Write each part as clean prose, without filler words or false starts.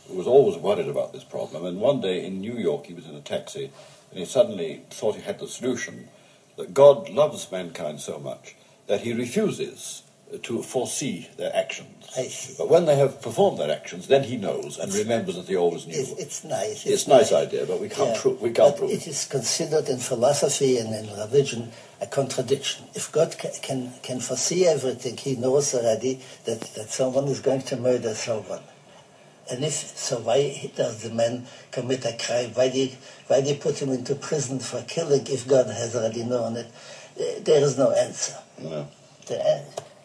was always worried about this problem, and one day in New York he was in a taxi, and he suddenly thought he had the solution, that God loves mankind so much that he refuses to foresee their actions. I see. But when they have performed their actions, then he knows and remembers that he always knew. It's nice. It's a nice idea, but we can't prove it. It is considered in philosophy and in religion a contradiction. If God can foresee everything, he knows already that someone is going to murder someone. And if so, why does the man commit a crime? Why do you put him into prison for killing if God has already known it? There is no answer. No.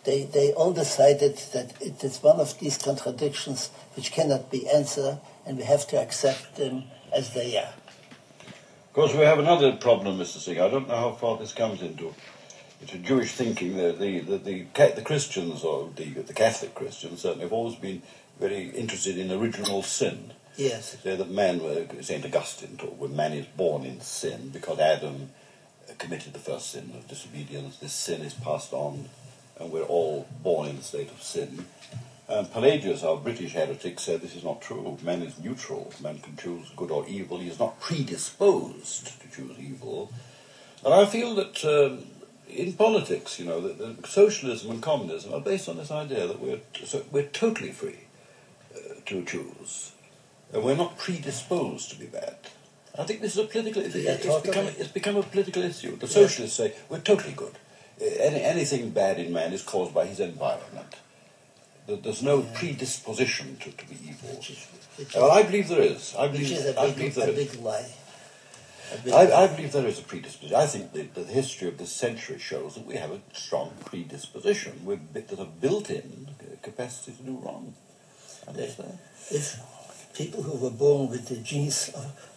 They all decided that it is one of these contradictions which cannot be answered, and we have to accept them as they are. Of course, we have another problem, Mr. Singh. I don't know how far this comes into Jewish thinking. The Christians, or the Catholic Christians, certainly have always been very interested in original sin. Yes. Say that man, St. Augustine taught, when man is born in sin, because Adam committed the first sin of disobedience, this sin is passed on, and we're all born in a state of sin. And Pelagius, our British heretic, said this is not true. Man is neutral. Man can choose good or evil. He is not predisposed to choose evil. And I feel that in politics, that socialism and communism are based on this idea that we're totally free to choose. And we're not predisposed to be bad. I think this is a political issue. It's become a political issue. The socialists say we're totally good. Anything bad in man is caused by his environment. There's no predisposition to be evil. Well, I believe there is. I believe there is. Big lie. I believe there is a predisposition. I think that the history of this century shows that we have a strong predisposition. There's a built-in capacity to do wrong. If people who were born with the genes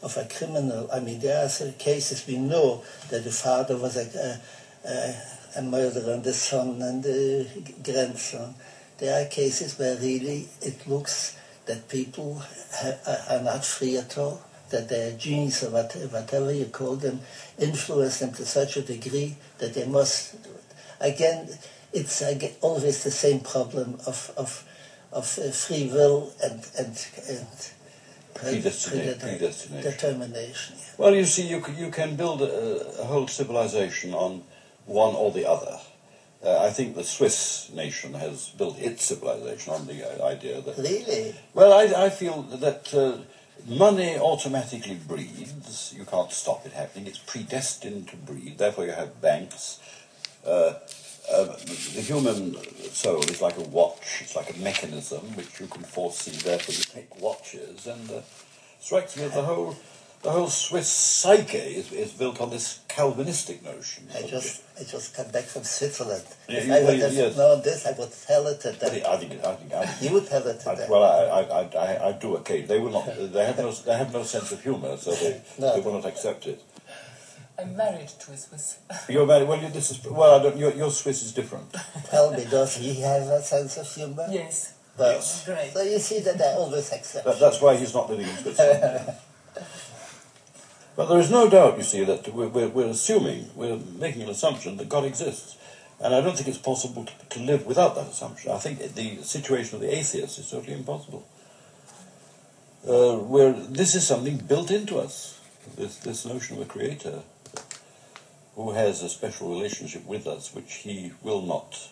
of a criminal, there are cases we know that the father was a murderer, and the son and the grandson. There are cases where really it looks that people are not free at all, that their genes, or whatever you call them, influence them to such a degree that they must do it. Again, it's always the same problem of free will and predestination. Determination. Yeah. Well, you see, you can build a whole civilization on one or the other. I think the Swiss nation has built its civilization on the idea that... Really? Well, I feel that money automatically breeds. You can't stop it happening. It's predestined to breed. Therefore, you have banks. The human soul is like a watch. It's like a mechanism which you can foresee. Therefore, you take watches. And strikes me that the whole Swiss psyche is built on this Calvinistic notion. I just come back from Switzerland. Yeah, if I would have known this, I would tell it to them. You would tell it to them. Well, I do occasionally. They will not. They have no sense of humour, so they will not accept it. I'm married to a Swiss. You're married. Well, your Swiss is different. Tell me, does he have a sense of humour? Yes. Well, yes. Great. So you see that I always accept. That's why he's not living in Switzerland. But there is no doubt, you see, that we're making an assumption that God exists. And I don't think it's possible to live without that assumption. I think the situation of the atheist is totally impossible. This is something built into us, this notion of a creator who has a special relationship with us, which he will not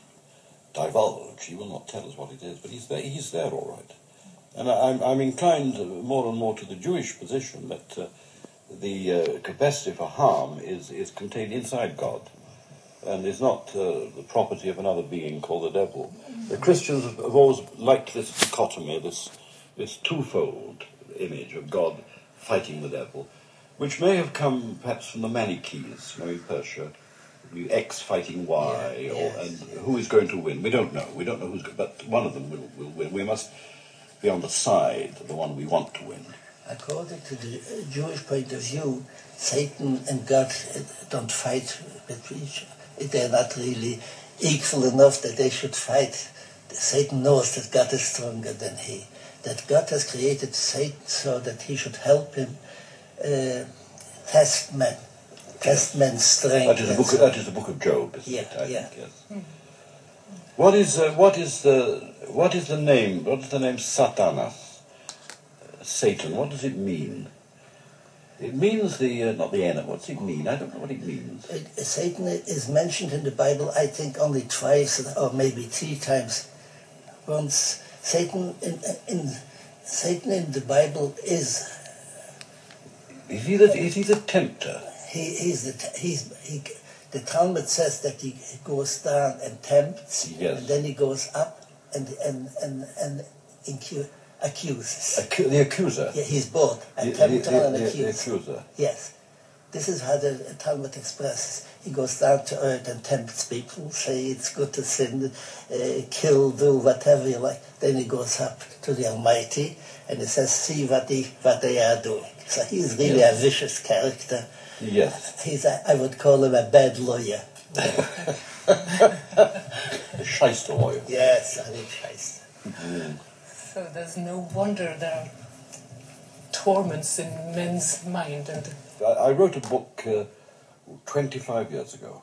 divulge, he will not tell us what it is, but he's there all right. And I'm inclined more and more to the Jewish position that the capacity for harm is contained inside God and is not the property of another being called the devil. The Christians have always liked this dichotomy, this twofold image of God fighting the devil, which may have come perhaps from the Manichees, in Persia, X fighting Y, and who is going to win? We don't know. We don't know who's going, but one of them will win. We must be on the side of the one we want to win. According to the Jewish point of view, Satan and God don't fight with each other. They're not really equal enough that they should fight. Satan knows that God is stronger than he. That God has created Satan so that he should help him test man's strength. That is the book of Job, isn't it? I think, yes. What is the name? What is the name Satanas? Satan, what does it mean? It means the, not the enemy, what's it mean? I don't know what it means. Satan is mentioned in the Bible, I think, only twice or maybe 3 times. Once, Satan in the Bible is... Is he the tempter? The Talmud says that he goes down and tempts, yes. And then he goes up and accuses. The accuser? Yeah, he's both a tempter and accuser. The accuser. Yes. This is how the Talmud expresses. He goes down to earth and tempts people, say it's good to sin, kill, do whatever you like. Then he goes up to the Almighty and he says, see what they are doing. So he's really a vicious character. Yes. I would call him a bad lawyer. A shyster lawyer. Yes, I think shyster. Mm. So there's no wonder there are torments in men's mind. And I wrote a book 25 years ago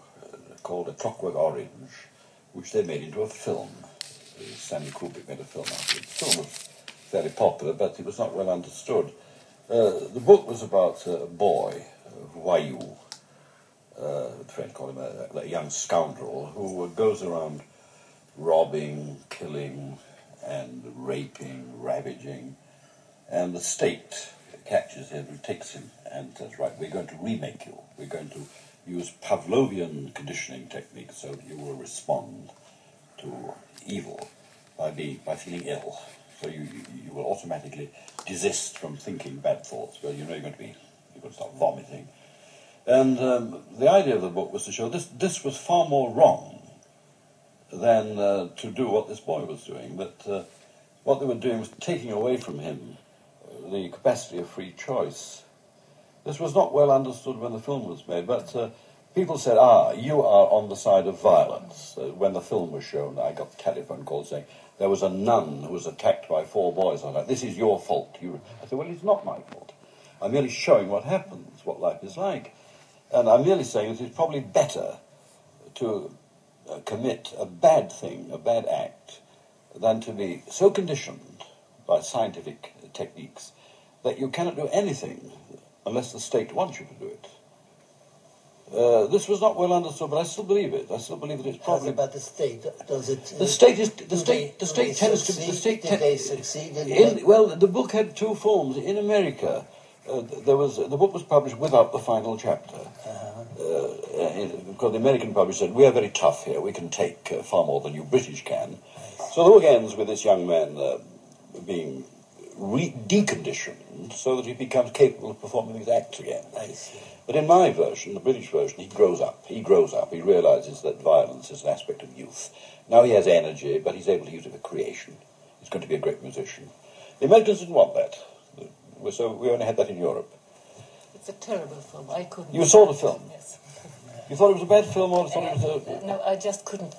called A Clockwork Orange, which they made into a film. Stanley Kubrick made a film out of it. The film was very popular, but it was not well understood. The book was about a boy, Voyou, the French call him a young scoundrel, who goes around robbing, killing, and raping, ravaging, and the state catches him and takes him and says, right, we're going to remake you. We're going to use Pavlovian conditioning techniques so that you will respond to evil by feeling ill. So you will automatically desist from thinking bad thoughts. Well, you know you're going to start vomiting. And the idea of the book was to show this was far more wrong than to do what this boy was doing. That what they were doing was taking away from him the capacity of free choice. This was not well understood when the film was made, but people said, you are on the side of violence. When the film was shown, I got the telephone call saying, there was a nun who was attacked by 4 boys. I was like, this is your fault. I said, well, it's not my fault. I'm merely showing what happens, what life is like. And I'm merely saying that it's probably better to commit a bad thing, a bad act, than to be so conditioned by scientific techniques that you cannot do anything unless the state wants you to do it. This was not well understood, but I still believe it. I still believe that it's probably... How about the state? Does it... The state tends to... Did they succeed in well, the book had 2 forms. In America, the book was published without the final chapter. Because the American publisher said, we are very tough here. We can take far more than you British can. So the book ends with this young man being deconditioned so that he becomes capable of performing these acts again. I see. But in my version, the British version, he grows up. He realizes that violence is an aspect of youth. Now he has energy, but he's able to use it for creation. He's going to be a great musician. The Americans didn't want that. So we only had that in Europe. it's a terrible film. I couldn't... You saw the film? Yes. You thought it was a bad film or thought it was a... No, I just couldn't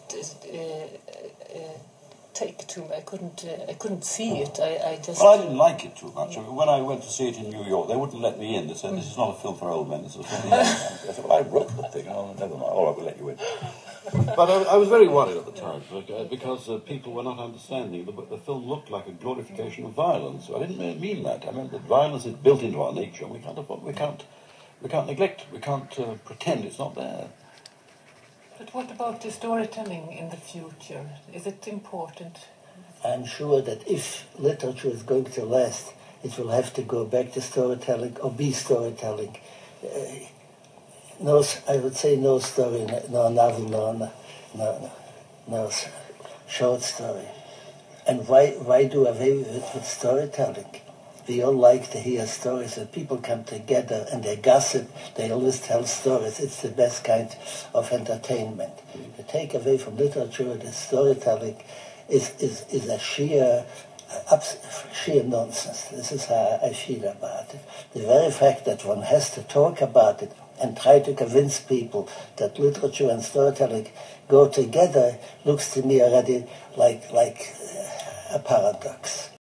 take it to me. I couldn't see it. I just... Well, I didn't like it too much. I mean, when I went to see it in New York, they wouldn't let me in. They said, this is not a film for old men, this is a film for young men. I said, well, I wrote the thing. Oh, never mind. All right, we'll let you in. But I was very worried at the time because people were not understanding. The film looked like a glorification of violence. I didn't mean that. I meant that violence is built into our nature. We can't neglect. We can't pretend it's not there. But what about the storytelling in the future? Is it important? I'm sure that if literature is going to last, it will have to go back to storytelling or be storytelling. I would say no story, no novel, no short story. And why do away with storytelling? We all like to hear stories, and people come together and they gossip. They always tell stories. It's the best kind of entertainment. To take away from literature, the storytelling is a sheer nonsense. This is how I feel about it. The very fact that one has to talk about it and try to convince people that literature and storytelling go together looks to me already like a paradox.